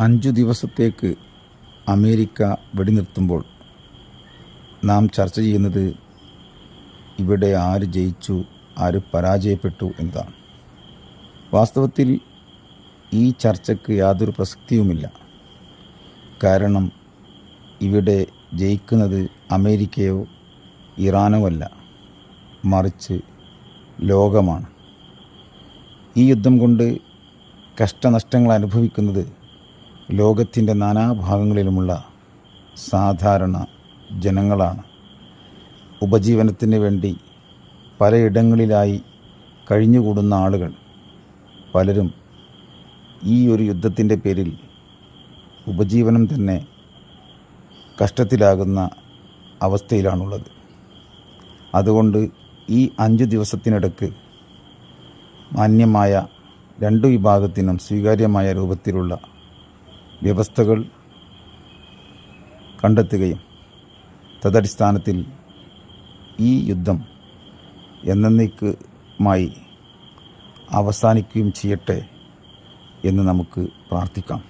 5 ദിവസത്തേക്ക് അമേരിക്ക വെടിനിർത്തുമ്പോൾ നാം ചർച്ച ചെയ്യുന്നത് ഇവിടെ ആര് ജയിച്ചു, ആര് പരാജയപ്പെട്ടു എന്നതാണ്. വാസ്തവത്തിൽ ഈ ചർച്ചയ്ക്ക് യാതൊരു പ്രസക്തിയുമില്ല. കാരണം ഇവിടെ ജയിക്കുന്നത് അമേരിക്കയോ ഇറാനോ അല്ല, മറിച്ച് ലോകമാണ്. ഈ യുദ്ധം കൊണ്ട് കഷ്ടനഷ്ടങ്ങൾ അനുഭവിക്കുന്നത് ലോകത്തിൻ്റെ നാനാഭാഗങ്ങളിലുമുള്ള സാധാരണ ജനങ്ങളാണ്. ഉപജീവനത്തിന് വേണ്ടി പലയിടങ്ങളിലായി കഴിഞ്ഞുകൂടുന്ന ആളുകൾ പലരും ഈ ഒരു യുദ്ധത്തിൻ്റെ പേരിൽ ഉപജീവനം തന്നെ കഷ്ടത്തിലാകുന്ന അവസ്ഥയിലാണുള്ളത്. അതുകൊണ്ട് ഈ 5 ദിവസത്തിനിടയ്ക്ക് മാന്യമായ 2 വിഭാഗത്തിനും സ്വീകാര്യമായ രൂപത്തിലുള്ള വ്യവസ്ഥകൾ കണ്ടെത്തുകയും തദടിസ്ഥാനത്തിൽ ഈ യുദ്ധം എന്നേക്കുമായി അവസാനിക്കുകയും ചെയ്യട്ടെ എന്ന് നമുക്ക് പ്രാർത്ഥിക്കാം.